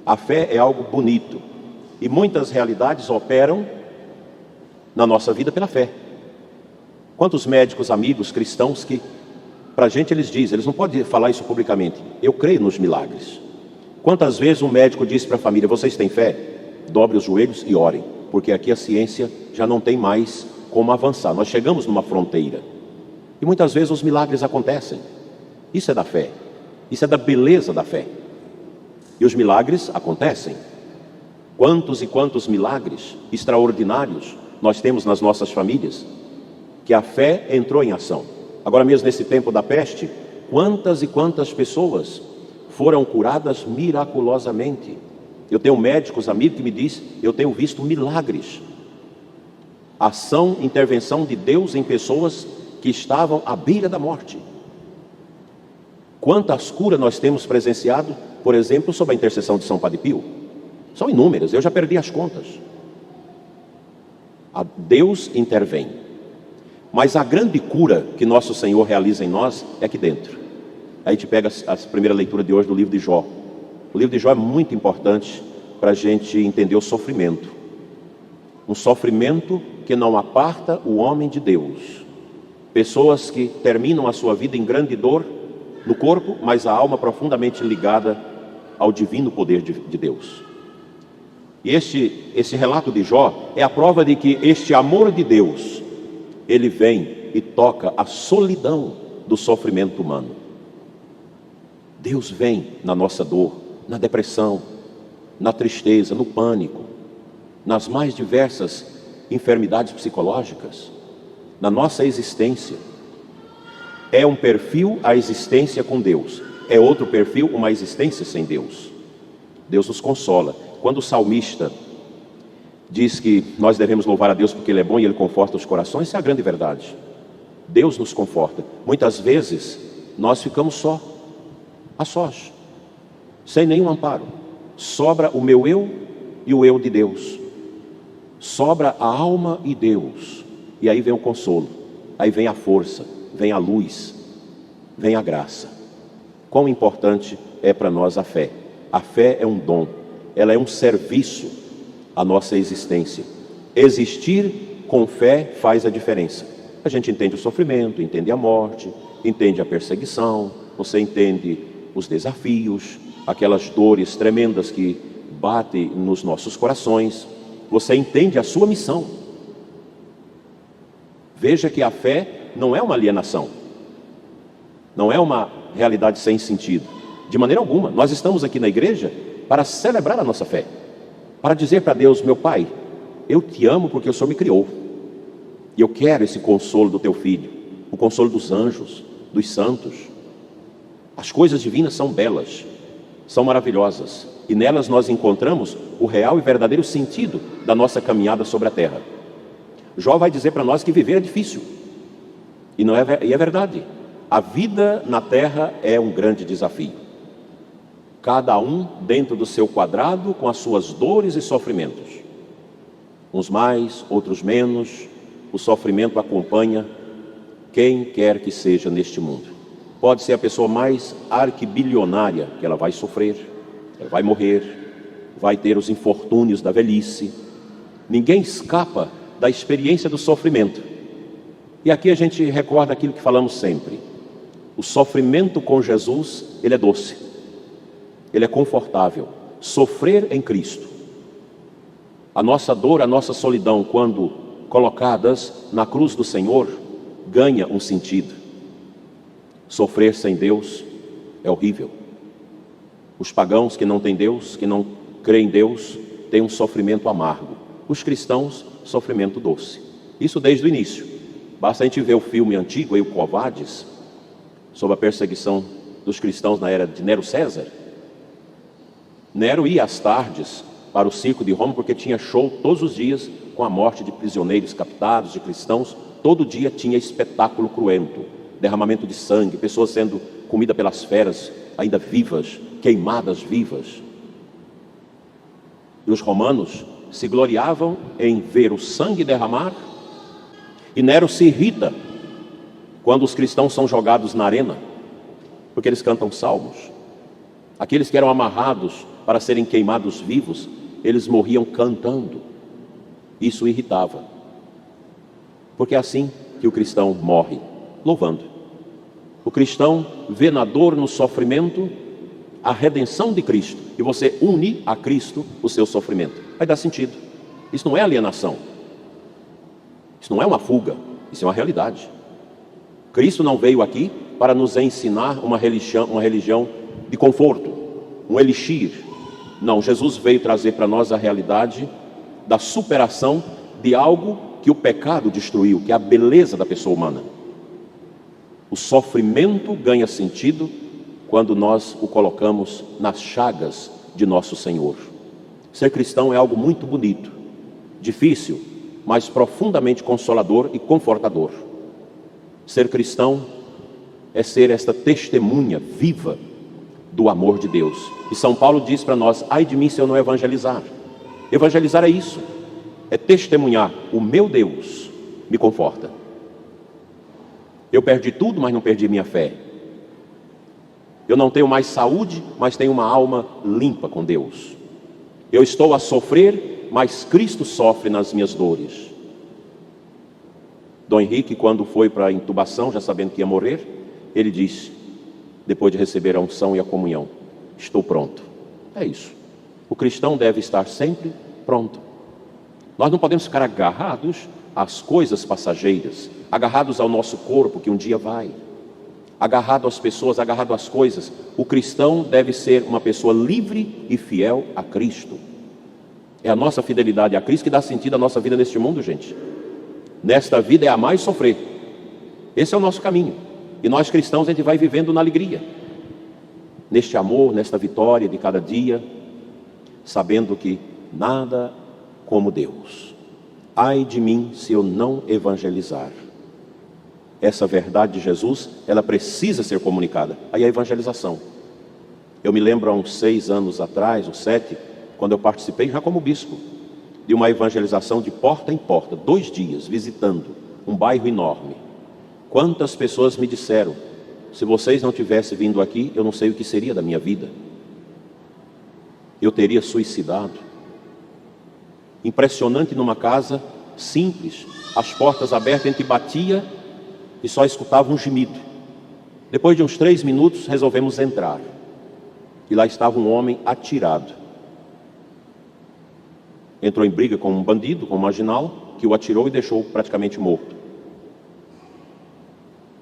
A fé é algo bonito. E muitas realidades operam na nossa vida pela fé. Quantos médicos, amigos, cristãos que, para a gente eles dizem, eles não podem falar isso publicamente, eu creio nos milagres. Quantas vezes um médico disse para a família, vocês têm fé? Dobre os joelhos e orem, porque aqui a ciência já não tem mais como avançar. Nós chegamos numa fronteira. E muitas vezes os milagres acontecem. Isso é da fé. Isso é da beleza da fé. E os milagres acontecem. Quantos e quantos milagres extraordinários nós temos nas nossas famílias, que a fé entrou em ação. Agora mesmo nesse tempo da peste, quantas e quantas pessoas foram curadas miraculosamente. Eu tenho médicos, amigos, que me dizem, eu tenho visto milagres. Ação, intervenção de Deus em pessoas que estavam à beira da morte. Quantas curas nós temos presenciado, por exemplo, sob a intercessão de São Padre Pio? São inúmeras, eu já perdi as contas. Deus intervém. Mas a grande cura que nosso Senhor realiza em nós é aqui dentro. Aí a gente pega a primeira leitura de hoje do livro de Jó. O livro de Jó é muito importante para a gente entender o sofrimento. Um sofrimento que não aparta o homem de Deus. Pessoas que terminam a sua vida em grande dor no corpo, mas a alma profundamente ligada ao divino poder de Deus. E esse relato de Jó é a prova de que este amor de Deus, ele vem e toca a solidão do sofrimento humano. Deus vem na nossa dor, na depressão, na tristeza, no pânico, nas mais diversas enfermidades psicológicas, na nossa existência. É um perfil a existência com Deus, é outro perfil uma existência sem Deus. Deus nos consola. Quando o salmista diz que nós devemos louvar a Deus porque Ele é bom e Ele conforta os corações, isso é a grande verdade. Deus nos conforta. Muitas vezes nós ficamos a sós, sem nenhum amparo. Sobra o meu eu e o eu de Deus. Sobra a alma e Deus. E aí vem o consolo, aí vem a força, vem a luz, vem a graça. Quão importante é para nós a fé. A fé é um dom, ela é um serviço à nossa existência. Existir com fé faz a diferença. A gente entende o sofrimento, entende a morte, entende a perseguição, você entende os desafios, aquelas dores tremendas que batem nos nossos corações. Você entende a sua missão. Veja que a fé não é uma alienação, não é uma realidade sem sentido, de maneira alguma. Nós estamos aqui na igreja para celebrar a nossa fé, para dizer para Deus, meu Pai, eu te amo porque o Senhor me criou, e eu quero esse consolo do teu Filho, o consolo dos anjos, dos santos. As coisas divinas são belas, são maravilhosas, e nelas nós encontramos o real e verdadeiro sentido da nossa caminhada sobre a terra. Jó vai dizer para nós que viver é difícil, e é verdade. A vida na terra é um grande desafio. Cada um dentro do seu quadrado, com as suas dores e sofrimentos. Uns mais, outros menos. O sofrimento acompanha quem quer que seja neste mundo. Pode ser a pessoa mais arquibilionária, que ela vai sofrer, ela vai morrer, vai ter os infortúnios da velhice. Ninguém escapa da experiência do sofrimento. E aqui a gente recorda aquilo que falamos sempre. O sofrimento com Jesus, ele é doce, ele é confortável. Sofrer em Cristo. A nossa dor, a nossa solidão, quando colocadas na cruz do Senhor, ganha um sentido. Sofrer sem Deus é horrível. Os pagãos que não têm Deus, que não creem em Deus, têm um sofrimento amargo. Os cristãos, sofrimento doce. Isso desde o início. Basta a gente ver o filme antigo, o Covades, sobre a perseguição dos cristãos na era de Nero César. Nero ia às tardes para o circo de Roma, porque tinha show todos os dias com a morte de prisioneiros captados, de cristãos. Todo dia tinha espetáculo cruento, derramamento de sangue, pessoas sendo comidas pelas feras, ainda vivas, queimadas vivas. E os romanos se gloriavam em ver o sangue derramar, e Nero se irrita quando os cristãos são jogados na arena, porque eles cantam salmos. Aqueles que eram amarrados para serem queimados vivos, eles morriam cantando. Isso irritava. Porque é assim que o cristão morre, louvando. O cristão vê na dor, no sofrimento, a redenção de Cristo. E você une a Cristo o seu sofrimento. Vai dar sentido. Isso não é alienação. Isso não é uma fuga. Isso é uma realidade. Cristo não veio aqui para nos ensinar uma religião de conforto, um elixir. Não, Jesus veio trazer para nós a realidade da superação de algo que o pecado destruiu, que é a beleza da pessoa humana. O sofrimento ganha sentido quando nós o colocamos nas chagas de nosso Senhor. Ser cristão é algo muito bonito, difícil, mas profundamente consolador e confortador. Ser cristão é ser esta testemunha viva do amor de Deus. E São Paulo diz para nós: ai de mim se eu não evangelizar. Evangelizar é isso, é testemunhar: o meu Deus me conforta. Eu perdi tudo, mas não perdi minha fé. Eu não tenho mais saúde, mas tenho uma alma limpa com Deus. Eu estou a sofrer, mas Cristo sofre nas minhas dores. Dom Henrique, quando foi para a intubação, já sabendo que ia morrer, ele disse, depois de receber a unção e a comunhão: estou pronto. É isso. O cristão deve estar sempre pronto. Nós não podemos ficar agarrados às coisas passageiras, agarrados ao nosso corpo que um dia vai, agarrado às pessoas, agarrado às coisas. O cristão deve ser uma pessoa livre e fiel a Cristo. É a nossa fidelidade a Cristo que dá sentido à nossa vida neste mundo, gente. Nesta vida é amar e sofrer. Esse é o nosso caminho. E nós cristãos, a gente vai vivendo na alegria, neste amor, nesta vitória de cada dia, sabendo que nada como Deus. Ai de mim se eu não evangelizar. Essa verdade de Jesus, ela precisa ser comunicada. Aí a evangelização. Eu me lembro há uns 6 anos atrás, uns 7, quando eu participei já como bispo, de uma evangelização de porta em porta, 2 dias, visitando um bairro enorme. Quantas pessoas me disseram: se vocês não tivessem vindo aqui, eu não sei o que seria da minha vida. Eu teria suicidado. Impressionante, numa casa simples, as portas abertas, a gente batia e só escutava um gemido. Depois de uns 3 minutos, resolvemos entrar. E lá estava um homem atirado. Entrou em briga com um bandido, com um marginal, que o atirou e deixou praticamente morto.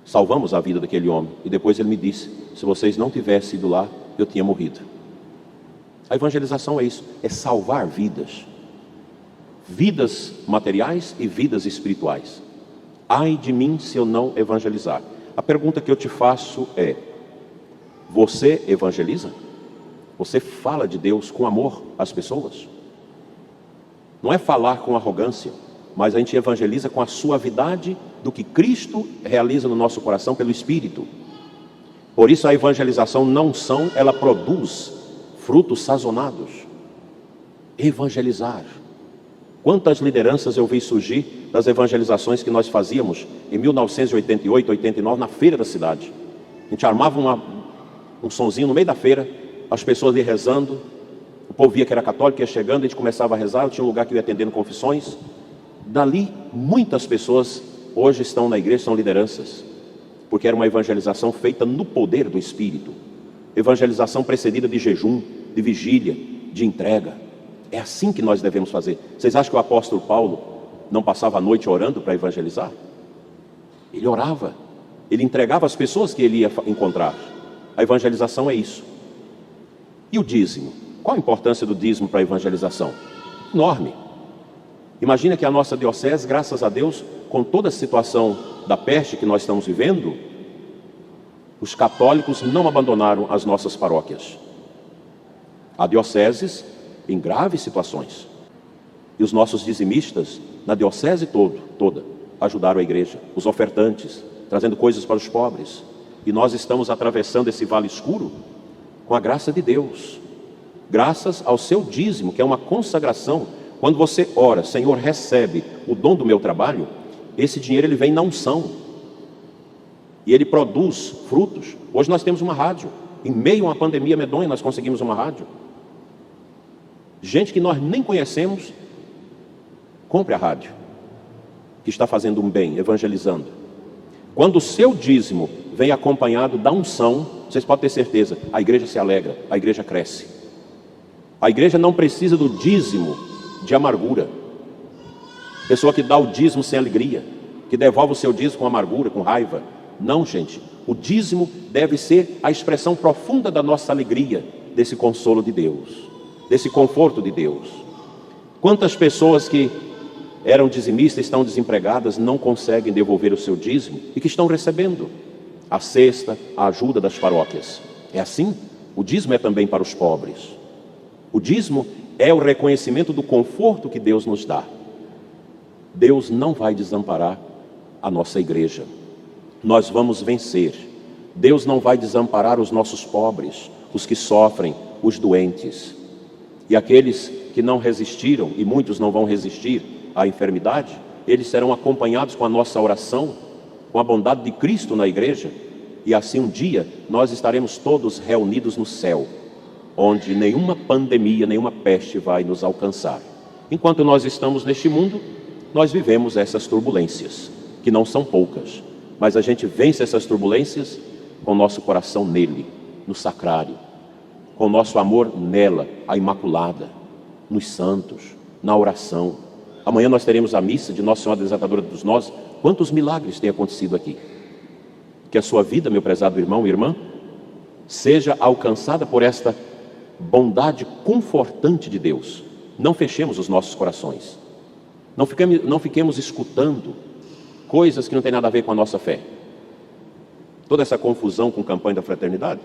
Salvamos a vida daquele homem. E depois ele me disse: se vocês não tivessem ido lá, eu tinha morrido. A evangelização é isso, é salvar vidas. Vidas materiais e vidas espirituais. Ai de mim se eu não evangelizar. A pergunta que eu te faço é: você evangeliza? Você fala de Deus com amor às pessoas? Não é falar com arrogância, mas a gente evangeliza com a suavidade do que Cristo realiza no nosso coração pelo Espírito. Por isso a evangelização não ela produz frutos sazonados. Evangelizar. Quantas lideranças eu vi surgir das evangelizações que nós fazíamos em 1988, 89, na feira da cidade. A gente armava um sonzinho no meio da feira, as pessoas ali rezando, o povo via que era católico, ia chegando, a gente começava a rezar, eu tinha um lugar que eu ia atendendo confissões. Dali, muitas pessoas hoje estão na igreja, são lideranças, porque era uma evangelização feita no poder do Espírito. Evangelização precedida de jejum, de vigília, de entrega. É assim que nós devemos fazer. Vocês acham que o apóstolo Paulo não passava a noite orando para evangelizar? Ele orava, ele entregava as pessoas que ele ia encontrar. A evangelização é isso. E o dízimo? Qual a importância do dízimo para a evangelização? Enorme. Imagina que a nossa diocese, graças a Deus, com toda a situação da peste que nós estamos vivendo, os católicos não abandonaram as nossas paróquias. Há dioceses em graves situações. E os nossos dizimistas, na diocese toda, ajudaram a igreja. Os ofertantes, trazendo coisas para os pobres. E nós estamos atravessando esse vale escuro com a graça de Deus. Graças ao seu dízimo, que é uma consagração. Quando você ora: Senhor, recebe o dom do meu trabalho, esse dinheiro ele vem na unção. E ele produz frutos. Hoje nós temos uma rádio. Em meio a uma pandemia medonha, nós conseguimos uma rádio. Gente que nós nem conhecemos, compre a rádio, que está fazendo um bem, evangelizando. Quando o seu dízimo vem acompanhado da unção, vocês podem ter certeza, a igreja se alegra, a igreja cresce. A igreja não precisa do dízimo de amargura. Pessoa que dá o dízimo sem alegria, que devolve o seu dízimo com amargura, com raiva. Não, gente. O dízimo deve ser a expressão profunda da nossa alegria, desse consolo de Deus, desse conforto de Deus. Quantas pessoas que eram dizimistas, estão desempregadas, não conseguem devolver o seu dízimo e que estão recebendo a cesta, a ajuda das paróquias. É assim? O dízimo é também para os pobres. O dízimo é o reconhecimento do conforto que Deus nos dá. Deus não vai desamparar a nossa igreja. Nós vamos vencer. Deus não vai desamparar os nossos pobres, os que sofrem, os doentes. E aqueles que não resistiram, e muitos não vão resistir à enfermidade, eles serão acompanhados com a nossa oração, com a bondade de Cristo na igreja. E assim um dia nós estaremos todos reunidos no céu, onde nenhuma pandemia, nenhuma peste vai nos alcançar. Enquanto nós estamos neste mundo, nós vivemos essas turbulências, que não são poucas, mas a gente vence essas turbulências com o nosso coração nele, no sacrário, com o nosso amor nela, a Imaculada, nos santos, na oração. Amanhã nós teremos a missa de Nossa Senhora Desatadora dos Nós. Quantos milagres têm acontecido aqui? Que a sua vida, meu prezado irmão e irmã, seja alcançada por esta bondade confortante de Deus. Não fechemos os nossos corações. Não fiquemos escutando coisas que não têm nada a ver com a nossa fé. Toda essa confusão com campanha da fraternidade,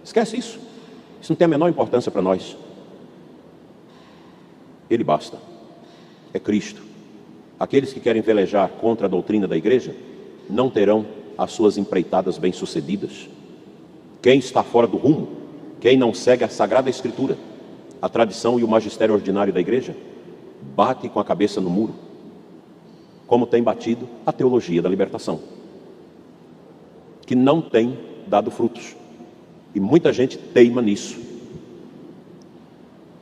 esquece isso. Isso não tem a menor importância para nós. Ele basta. É Cristo. Aqueles que querem velejar contra a doutrina da igreja não terão as suas empreitadas bem-sucedidas. Quem está fora do rumo, quem não segue a Sagrada Escritura, a tradição e o magistério ordinário da igreja, bate com a cabeça no muro, como tem batido a teologia da libertação, que não tem dado frutos. E muita gente teima nisso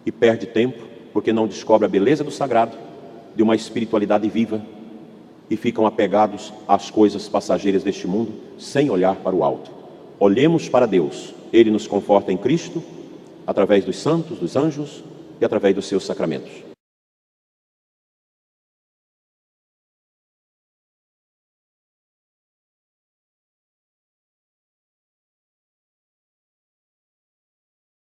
e perde tempo porque não descobre a beleza do sagrado, de uma espiritualidade viva, e ficam apegados às coisas passageiras deste mundo sem olhar para o alto. Olhemos para Deus. Ele nos conforta em Cristo, através dos santos, dos anjos e através dos seus sacramentos.